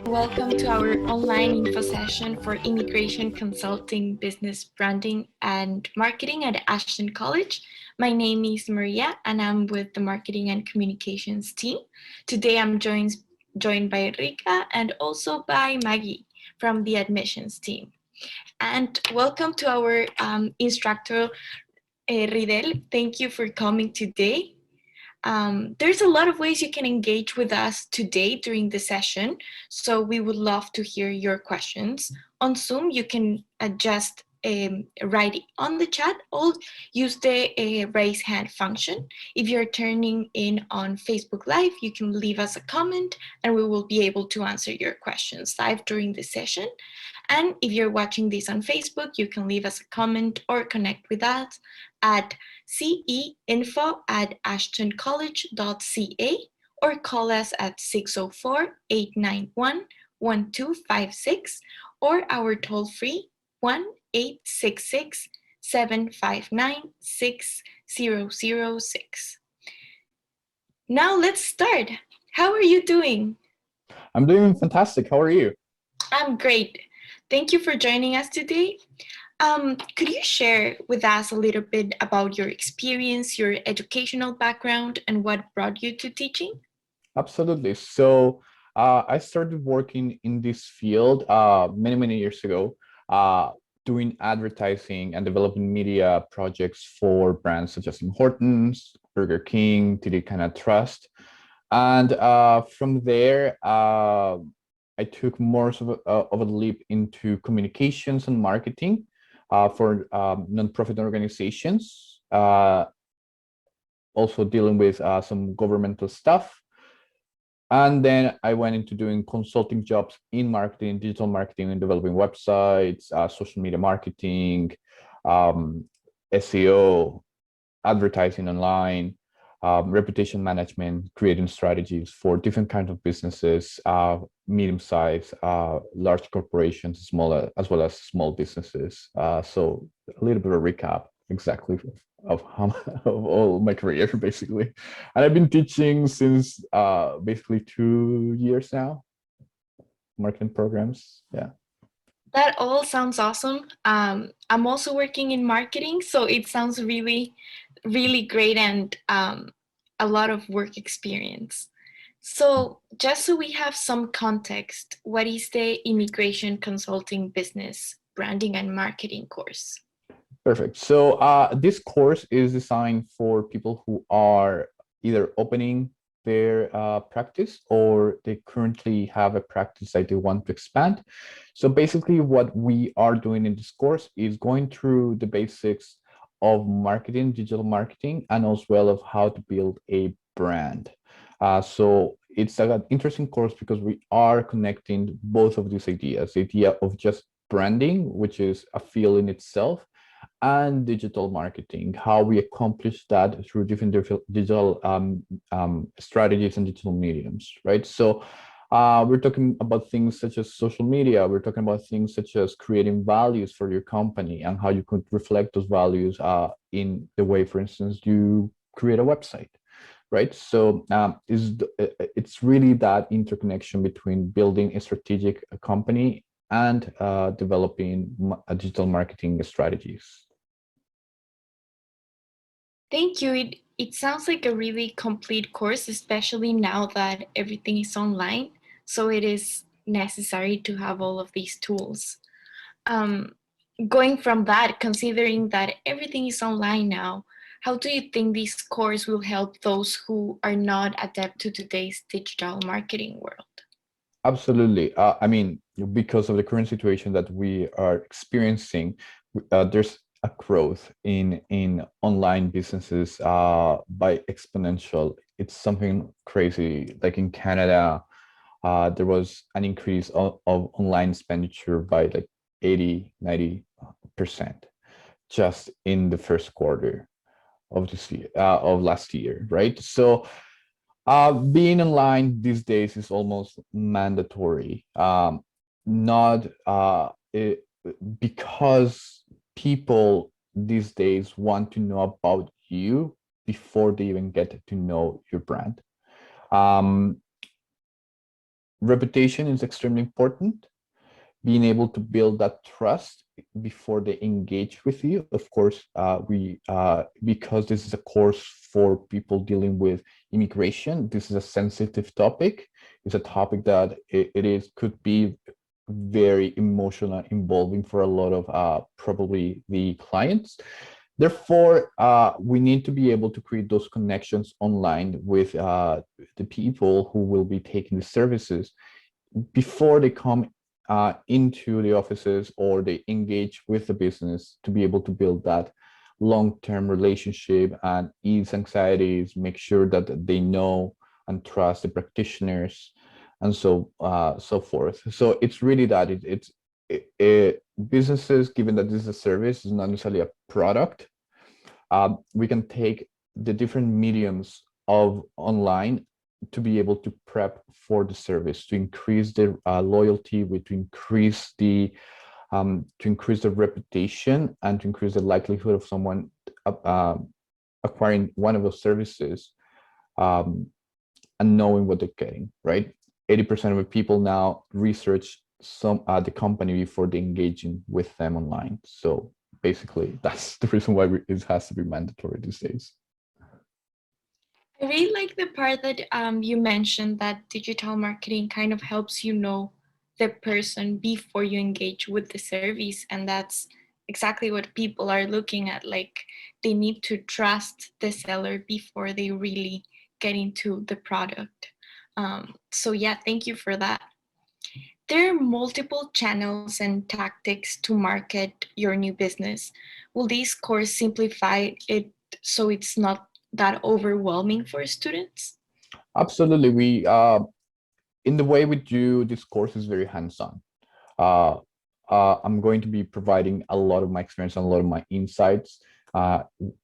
Welcome to our online info session for immigration consulting, business branding, and marketing at Ashton College. My name is Maria, and I'm with the marketing and communications team. Today, I'm joined by Rika and also by Maggie from the admissions team. And welcome to our instructor, Riddell. Thank you for coming today. There's a lot of ways you can engage with us today during the session, so we would love to hear your questions. On Zoom, you can just write it on the chat or use the raise hand function. If you're turning in on Facebook Live, you can leave us a comment and we will be able to answer your questions live during the session. And if you're watching this on Facebook, you can leave us a comment or connect with us at ceinfo@ashtoncollege.ca or call us at 604-891-1256 or our toll-free 1-866-759-6006. Now let's start. How are you doing? I'm doing fantastic. How are you? I'm great. Thank you for joining us today. Could you share with us a little bit about your experience, your educational background, and what brought you to teaching? Absolutely. So I started working in this field many years ago, doing advertising and developing media projects for brands such as Tim Hortons, Burger King, TD Canada Trust. And from there, I took more of a leap into communications and marketing for nonprofit organizations, also dealing with some governmental stuff. And then I went into doing consulting jobs in marketing, digital marketing, and developing websites, social media marketing, SEO, advertising online, reputation management, creating strategies for different kinds of businesses, medium-sized, large corporations, as well as small businesses. So a little bit of a recap exactly of all my career, basically. And I've been teaching since basically 2 years now, marketing programs. Yeah. That all sounds awesome. I'm also working in marketing, so it sounds really great and a lot of work experience. So just so we have some context, what is the Immigration Consulting Business Branding and Marketing course? Perfect. So this course is designed for people who are either opening their practice or they currently have a practice that they want to expand. So basically what we are doing in this course is going through the basics of marketing, digital marketing, and as well of how to build a brand. So it's an interesting course because we are connecting both of these ideas, the idea of just branding, which is a field in itself, and digital marketing, how we accomplish that through different digital strategies and digital mediums, right? So we're talking about things such as social media. We're talking about things such as creating values for your company and how you could reflect those values in the way, for instance, you create a website, right? So it's really that interconnection between building a strategic company and developing digital marketing strategies. Thank you. It sounds like a really complete course, especially now that everything is online. So it is necessary to have all of these tools. Going from that, considering that everything is online now, how do you think this course will help those who are not adept to today's digital marketing world? Absolutely. I mean, because of the current situation that we are experiencing, there's a growth in online businesses by exponential. It's something crazy. Like in Canada, there was an increase of online expenditure by like 80-90% just in the first quarter of this year, of last year, right? So being online these days is almost mandatory. Not because people these days want to know about you before they even get to know your brand. Um, Reputation is extremely important. Being able to build that trust before they engage with you. Of course, because this is a course for people dealing with immigration, this is a sensitive topic. It's a topic that could be very emotional and involving for a lot of probably the clients. Therefore, we need to be able to create those connections online with the people who will be taking the services before they come into the offices or they engage with the business, to be able to build that long-term relationship and ease anxieties, make sure that they know and trust the practitioners, and so forth. So it's really that businesses, given that this is a service, is not necessarily a product. We can take the different mediums of online to be able to prep for the service, to increase the loyalty, to increase the reputation, and to increase the likelihood of someone acquiring one of those services, and knowing what they're getting. Right, 80% of the people now research the company before they engaging with them online. So basically, that's the reason why it has to be mandatory these days. I really like the part that you mentioned that digital marketing kind of helps you know the person before you engage with the service. And that's exactly what people are looking at. Like, they need to trust the seller before they really get into the product. So, yeah, thank you for that. There are multiple channels and tactics to market your new business. Will this course simplify it so it's not that overwhelming for students? Absolutely. We in the way we do this course is very hands-on. Uh, I'm going to be providing a lot of my experience and a lot of my insights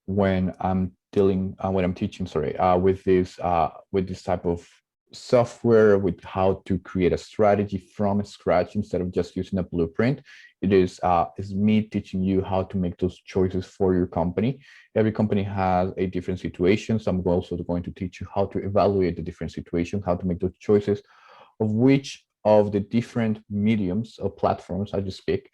when I'm teaching, sorry, with this type of software, with how to create a strategy from scratch instead of just using a blueprint. Is me teaching you how to make those choices for your company. Every company has a different situation, so I'm also going to teach you how to evaluate the different situations, how to make those choices of which of the different mediums or platforms, I just speak,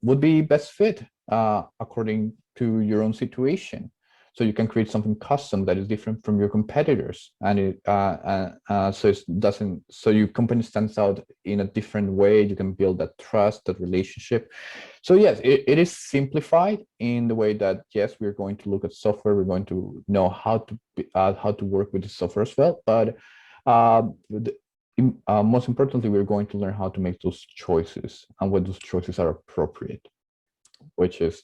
would be best fit according to your own situation. So you can create something custom that is different from your competitors, and so it doesn't. So your company stands out in a different way. You can build that trust, that relationship. So yes, it is simplified in the way that yes, we're going to look at software. We're going to know how to work with the software as well, but most importantly, we're going to learn how to make those choices and what those choices are appropriate, which is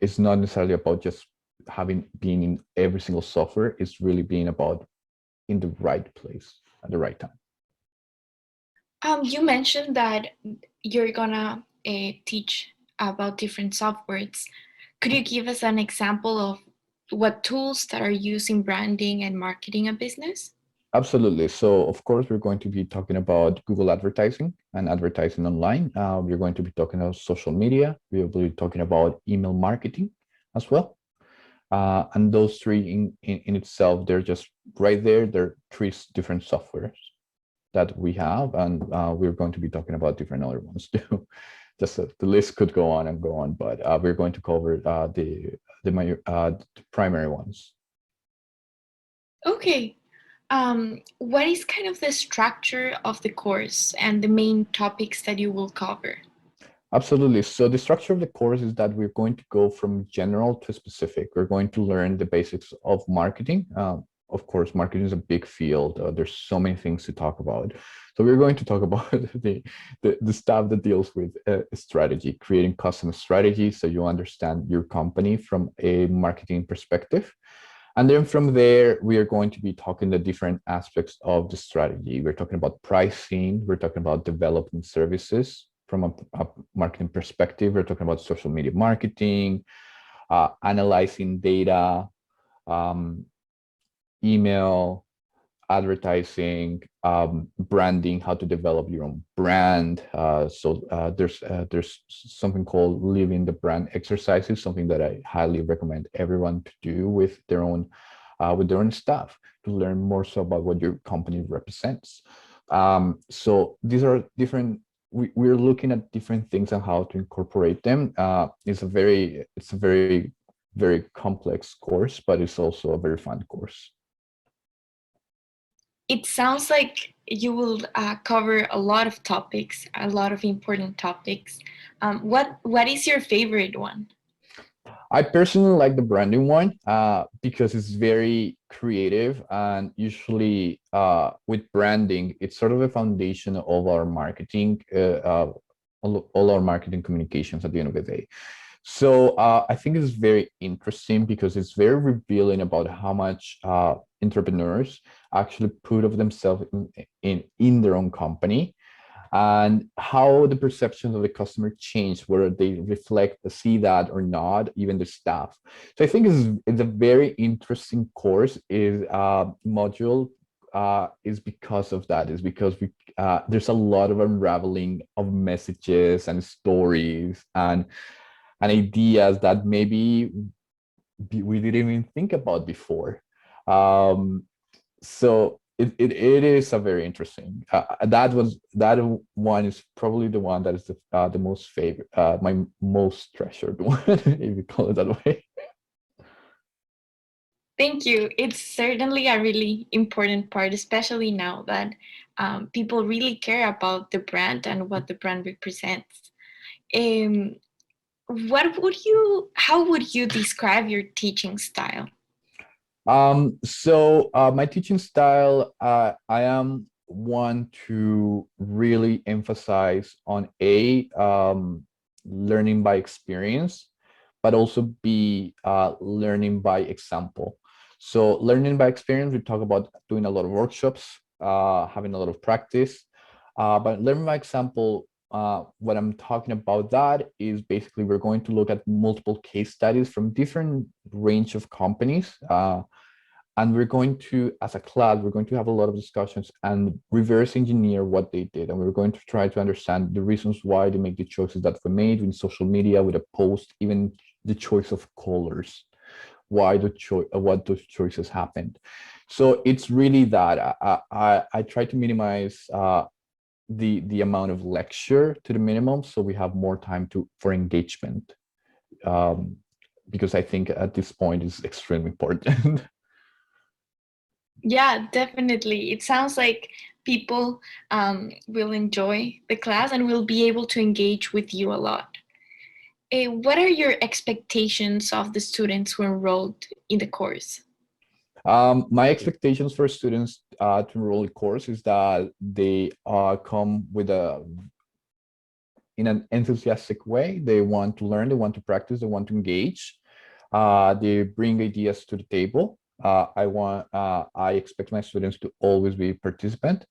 it's not necessarily about just being in every single software. It's really being about in the right place at the right time. You mentioned that you're gonna teach about different softwares. Could you give us an example of what tools that are used in branding and marketing a business? Absolutely. So, of course, we're going to be talking about Google advertising and advertising online. We're going to be talking about social media. We'll be talking about email marketing as well. And those three in itself, they're just right there. They're three different softwares that we have, and we're going to be talking about different other ones too. Just the list could go on and go on, but we're going to cover the primary ones. Okay. What is kind of the structure of the course and the main topics that you will cover? Absolutely. So the structure of the course is that we're going to go from general to specific. We're going to learn the basics of marketing. Of course, marketing is a big field. There's so many things to talk about. So we're going to talk about the stuff that deals with strategy, creating customer strategy, so you understand your company from a marketing perspective. And then from there, we are going to be talking the different aspects of the strategy. We're talking about pricing. We're talking about developing services from a marketing perspective. We're talking about social media marketing, analyzing data, email, advertising, branding, how to develop your own brand. There's something called living the brand exercises, something that I highly recommend everyone to do with their own staff to learn more so about what your company represents. So these are different. We're looking at different things and how to incorporate them. It's a very complex course, but it's also a very fun course. It sounds like you will cover a lot of topics, a lot of important topics. What is your favorite one? I personally like the branding one because it's very creative, and usually with branding, it's sort of a foundation of our marketing, all our marketing communications at the end of the day. So I think it's very interesting because it's very revealing about how much entrepreneurs actually put of themselves in their own company, and how the perception of the customer change, whether they reflect see that or not, even the staff. So I think it's a very interesting course. Is module is because of that. Is because there's a lot of unraveling of messages and stories and ideas that maybe we didn't even think about before. So it is a very interesting. That one is probably the one that is the most favorite, my most treasured one, if you call it that way. Thank you. It's certainly a really important part, especially now that people really care about the brand and what the brand represents. Um, how would you describe your teaching style? My teaching style, I am one to really emphasize on learning by experience, but also B, learning by example. So learning by experience, we talk about doing a lot of workshops, having a lot of practice, but learning by example, what I'm talking about that is basically we're going to look at multiple case studies from different range of companies. And we're going to, as a class, we're going to have a lot of discussions and reverse engineer what they did. And we're going to try to understand the reasons why they make the choices that were made in social media, with a post, even the choice of colors, why what those choices happened. So it's really that I try to minimize the amount of lecture to the minimum, so we have more time for engagement, because I think at this point is extremely important. Yeah, definitely. It sounds like people will enjoy the class and will be able to engage with you a lot. What are your expectations of the students who enrolled in the course? My expectations for students to enroll in course is that they come in an enthusiastic way. They want to learn, they want to practice, they want to engage. They bring ideas to the table. I expect my students to always be participant.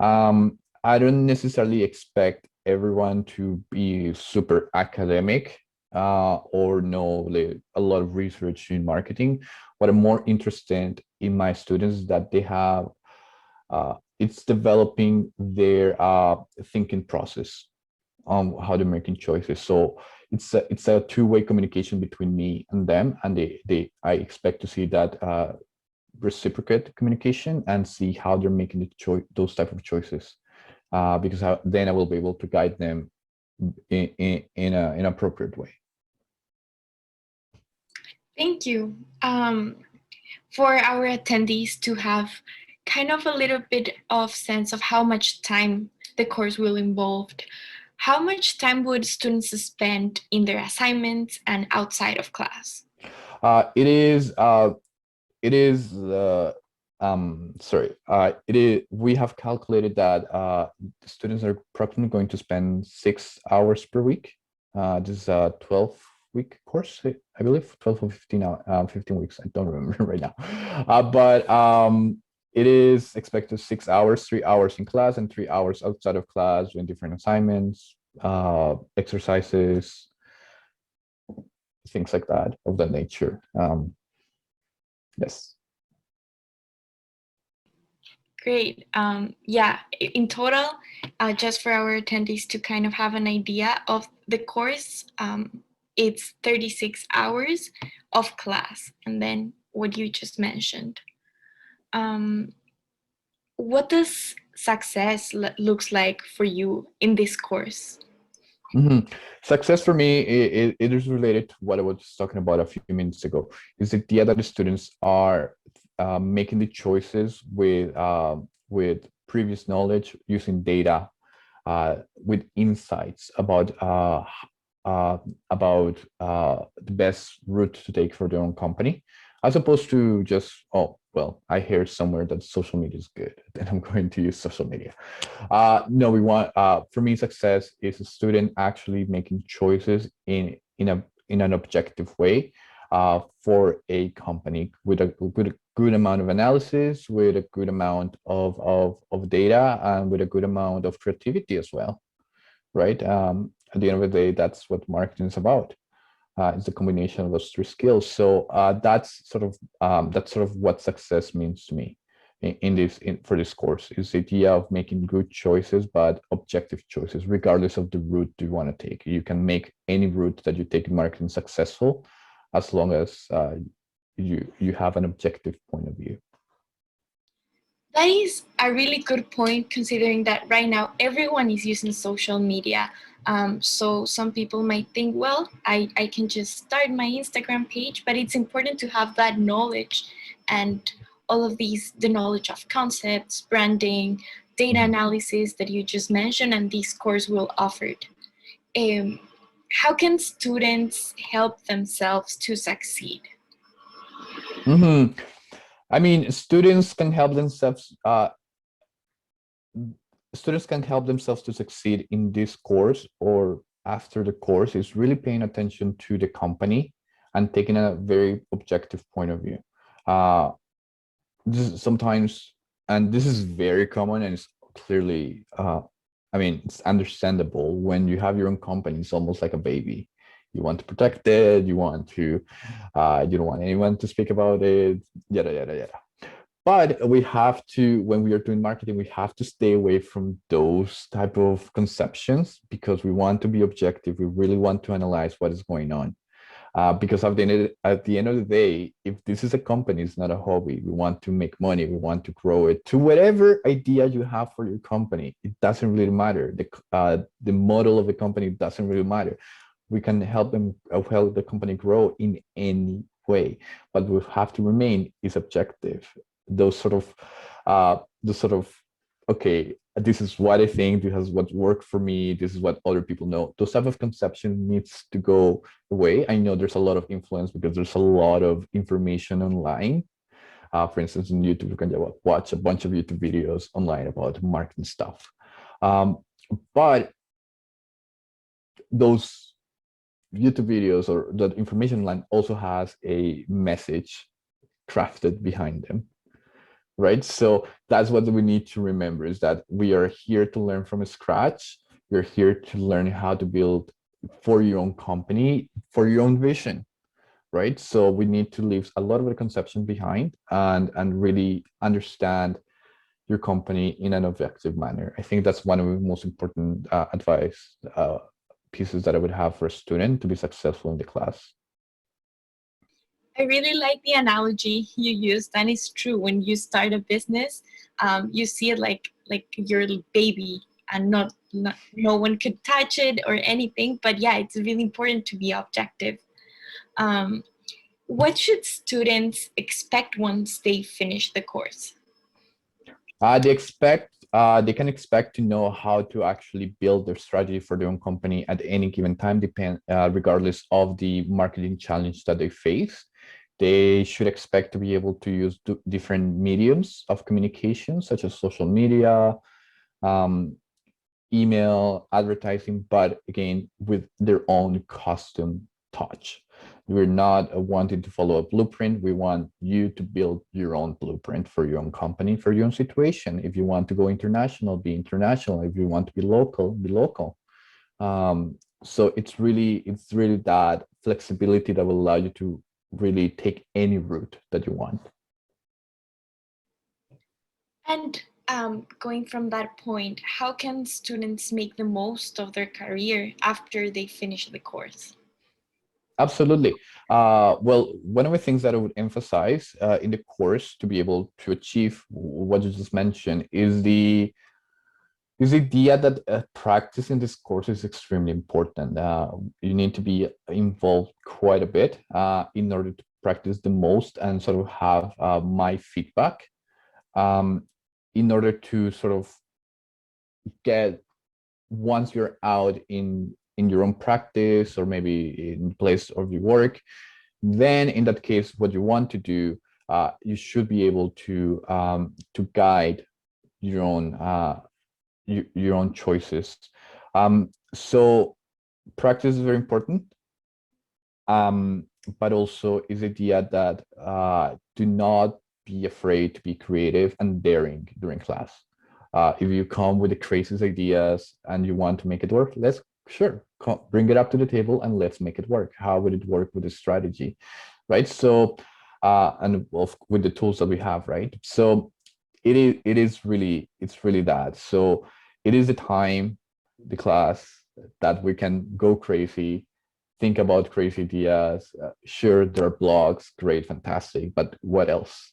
I don't necessarily expect everyone to be super academic or know a lot of research in marketing. What I'm more interested in my students is that they have, it's developing their thinking process on how they're making choices. So it's a two-way communication between me and them, and I expect to see that reciprocate communication and see how they're making those type of choices, because then I will be able to guide them in an appropriate way. Thank you. For our attendees to have kind of a little bit of sense of how much time the course will involve, how much time would students spend in their assignments and outside of class? It is sorry, it is, we have calculated that the students are approximately going to spend 6 hours per week. This is a 12-week course, I believe, 12 or 15 weeks. I don't remember right now. But it is expected 6 hours, 3 hours in class and 3 hours outside of class doing different assignments, exercises, things like that of that nature. Yes. Great. Yeah, in total, just for our attendees to kind of have an idea of the course, it's 36 hours of class, and then what you just mentioned. Um, what does success looks like for you in this course? Mhm. Success for me, it is related to what I was talking about a few minutes ago. Is the idea that the students are making the choices with previous knowledge, using data, with insights uh, the best route to take for their own company, as opposed to just, oh, well, I heard somewhere that social media is good, then I'm going to use social media. No, we want, for me, success is a student actually making choices in an objective way for a company with a good amount of analysis, with a good amount of data, and with a good amount of creativity as well, right? At the end of the day, that's what marketing is about. It's a combination of those three skills. So that's sort of what success means to me for this course, is the idea of making good choices, but objective choices, regardless of the route you want to take. You can make any route that you take in marketing successful, as long as you have an objective point of view. That is a really good point, considering that right now everyone is using social media. So some people might think, well, I can just start my Instagram page, but it's important to have that knowledge and all of these, the knowledge of concepts, branding, data Mhm. analysis that you just mentioned, and this course will offer it. Um, how can students help themselves to succeed? Mhm. I mean, students can help themselves to succeed in this course or after the course is really paying attention to the company and taking a very objective point of view. Uh, this is sometimes, and this is very common, and it's clearly, I mean, it's understandable. When you have your own company, it's almost like a baby. You want to protect it. You don't want anyone to speak about it. Yada yada yada. But we have to, when we are doing marketing, we have to stay away from those type of conceptions, because we want to be objective. We really want to analyze what is going on. Because at the end of the day, if this is a company, it's not a hobby. We want to make money. We want to grow it to whatever idea you have for your company. It doesn't really matter. The model of the company doesn't really matter. We can help the company grow in any way, but we have to remain is objective. Those sort of the sort of, okay, this is what I think, this is what worked for me, this is what other people know, those type of conception needs to go away. I know there's a lot of influence because there's a lot of information online. For instance, in YouTube, you can watch a bunch of YouTube videos online about marketing stuff. But those YouTube videos or that information line also has a message crafted behind them, right? So that's what we need to remember, is that we are here to learn from scratch. We're here to learn how to build for your own company, for your own vision, right? So we need to leave a lot of the conception behind and really understand your company in an objective manner. I think that's one of the most important advice pieces that I would have for a student to be successful in the class. I really like the analogy you used, and it's true. When you start a business, you see it like your baby, and not no one could touch it or anything. But yeah, it's really important to be objective. Um, what should students expect once they finish the course? They can expect to know how to actually build their strategy for their own company at any given time, regardless of the marketing challenge that they face. They should expect to be able to use different mediums of communication, such as social media, um, email, advertising, but again, with their own custom touch. We're not wanting to follow a blueprint. We want you to build your own blueprint for your own company, for your own situation. If you want to go international, be international. If you want to be local, be local. So it's really that flexibility that will allow you to really take any route that you want. And going from that point, how can students make the most of their career after they finish the course? Absolutely. Well, one of the things that I would emphasize in the course to be able to achieve what you just mentioned is the idea that practice in this course is extremely important. You need to be involved quite a bit in order to practice the most and sort of have my feedback um, in order to sort of get, once you're out in your own practice or maybe in place of your work, then in that case, what you want to do, you should be able to guide your own your own choices. So practice is very important, but also is the idea that do not be afraid to be creative and daring during class. If you come with the craziest ideas and you want to make it work, let's sure bring it up to the table and let's make it work. How would it work with the strategy, right? So, and with the tools that we have, right? So, it's really that. So, it is the time, the class that we can go crazy, think about crazy ideas. Sure, there are blogs, great, fantastic, but what else?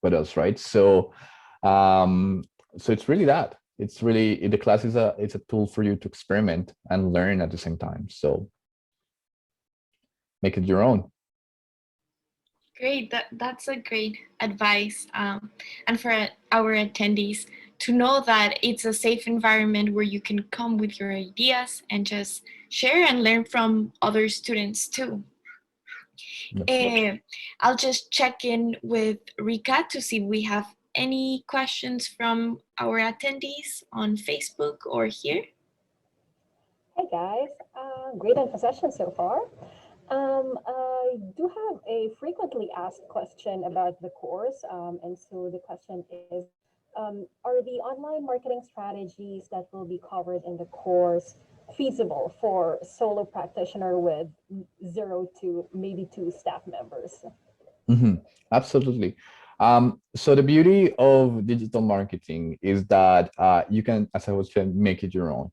What else, right? So, um, so it's really that. It's really the class is a tool for you to experiment and learn at the same time. So make it your own. Great, that's a great advice. And for our attendees to know that it's a safe environment where you can come with your ideas and just share and learn from other students too. I'll just check in with Rika to see if we have any questions from our attendees on Facebook or here. Hey guys, great info session so far. I do have a frequently asked question about the course, and so the question is, are the online marketing strategies that will be covered in the course feasible for solo practitioner with 0 to maybe 2 staff members? Mm-hmm. Absolutely. So the beauty of digital marketing is that you can, as I was saying, make it your own.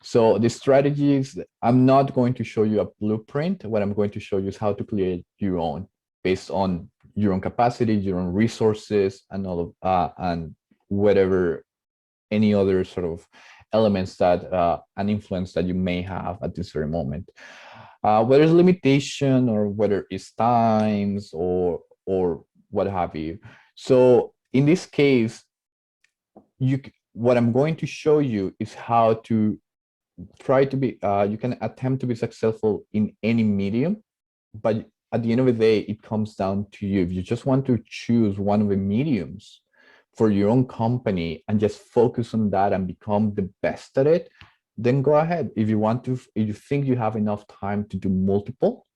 So the strategies, I'm not going to show you a blueprint. What I'm going to show you is how to create your own based on your own capacity, your own resources, and all of and whatever any other sort of elements that an influence that you may have at this very moment. Whether it's limitation or whether it's times or what have you. So in this case, what I'm going to show you is how to try to be you can attempt to be successful in any medium, but at the end of the day, it comes down to you. If you just want to choose one of the mediums for your own company and just focus on that and become the best at it, then go ahead. If you want to, if you think you have enough time to do multiple,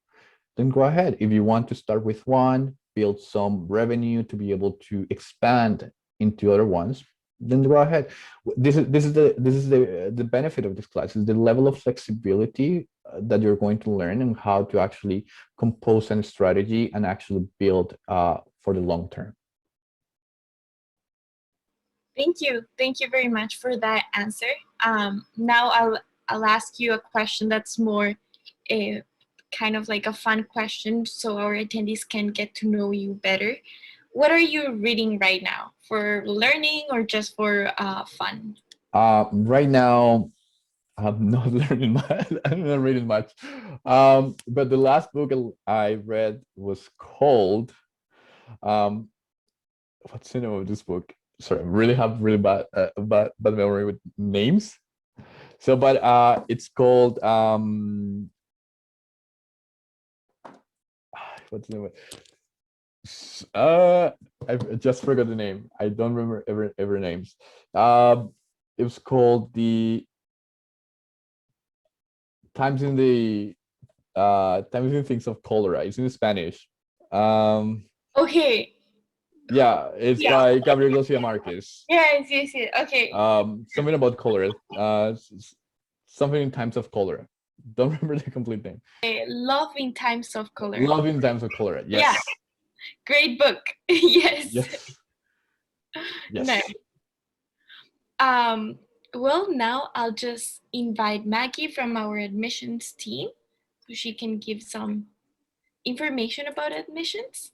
then go ahead. If you want to start with one, build some revenue to be able to expand into other ones, then go ahead. This is the benefit of this class, is the level of flexibility that you're going to learn and how to actually compose a strategy and actually build for the long term. Thank you very much for that answer. Now I'll ask you a question that's more kind of like a fun question, so our attendees can get to know you better. What are you reading right now, for learning or just for fun? Right now, I'm not learning much. I'm not reading much. But the last book I read was called what's the name of this book? Sorry, I really have really bad memory with names. So, but it's called what's the name of it? I just forgot the name. I don't remember ever names. It was called the Times in the Times in Things of Cholera. It's in Spanish. Okay. Yeah, it's Yeah. by Gabriel Garcia Marquez. Yes. Okay. Something about cholera. Something in Times of Cholera. Don't remember the complete name. Love in Times of Color. Love in Times of Cholera. Yes. Yeah. Great book. Yes. Yes. Yes. Nice. Um, well, now I'll just invite Maggie from our admissions team so she can give some information about admissions.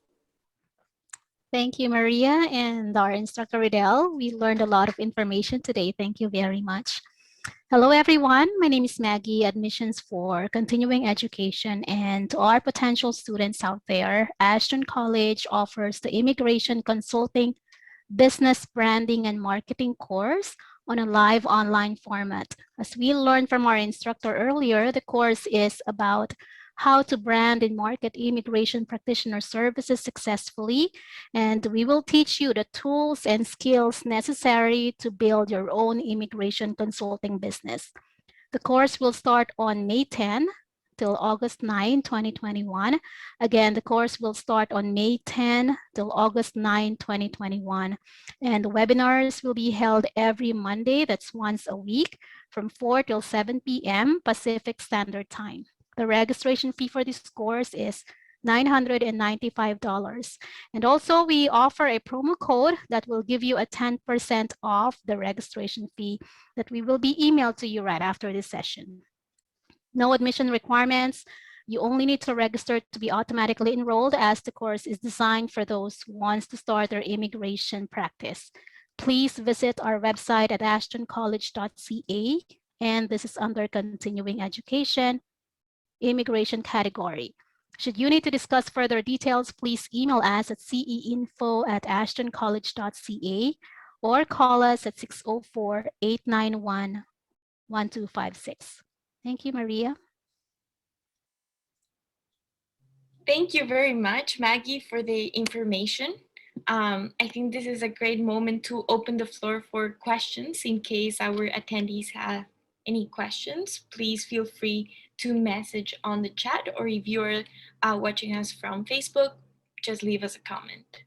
Thank you, Maria, and our instructor Riddell. We learned a lot of information today. Thank you very much. Hello, everyone. My name is Maggie, admissions for continuing education. And to our potential students out there, Ashton College offers the Immigration Consulting Business Branding and Marketing course on a live online format. As we learned from our instructor earlier, the course is about how to brand and market immigration practitioner services successfully. And we will teach you the tools and skills necessary to build your own immigration consulting business. The course will start on May 10 till August 9, 2021. Again, the course will start on May 10 till August 9, 2021. And the webinars will be held every Monday, that's once a week, from 4 till 7 p.m. Pacific Standard Time. The registration fee for this course is $995. And also we offer a promo code that will give you a 10% off the registration fee that we will be emailed to you right after this session. No admission requirements. You only need to register to be automatically enrolled as the course is designed for those who wants to start their immigration practice. Please visit our website at ashtoncollege.ca, and this is under continuing education, immigration category. Should you need to discuss further details, please email us at ceinfo@ashtoncollege.ca or call us at 604-891-1256. Thank you, Maria. Thank you very much, Maggie, for the information. I think this is a great moment to open the floor for questions in case our attendees have any questions. Please feel free to message on the chat, or if you're watching us from Facebook, just leave us a comment.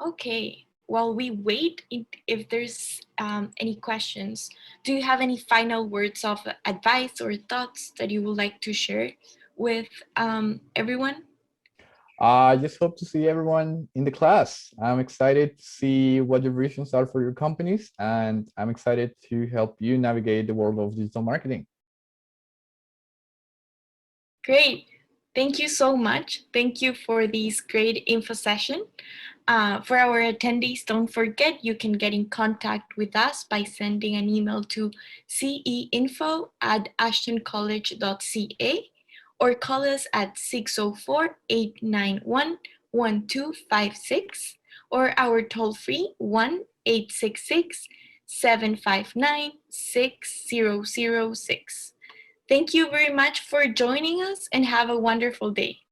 Okay, while we wait, if there's any questions, do you have any final words of advice or thoughts that you would like to share with everyone? I just hope to see everyone in the class. I'm excited to see what your visions are for your companies, and I'm excited to help you navigate the world of digital marketing. Great. Thank you so much. Thank you for this great info session. For our attendees, don't forget you can get in contact with us by sending an email to ceinfo@ashtoncollege.ca or call us at 604-891-1256 or our toll-free 1-866-759-6006. Thank you very much for joining us and have a wonderful day.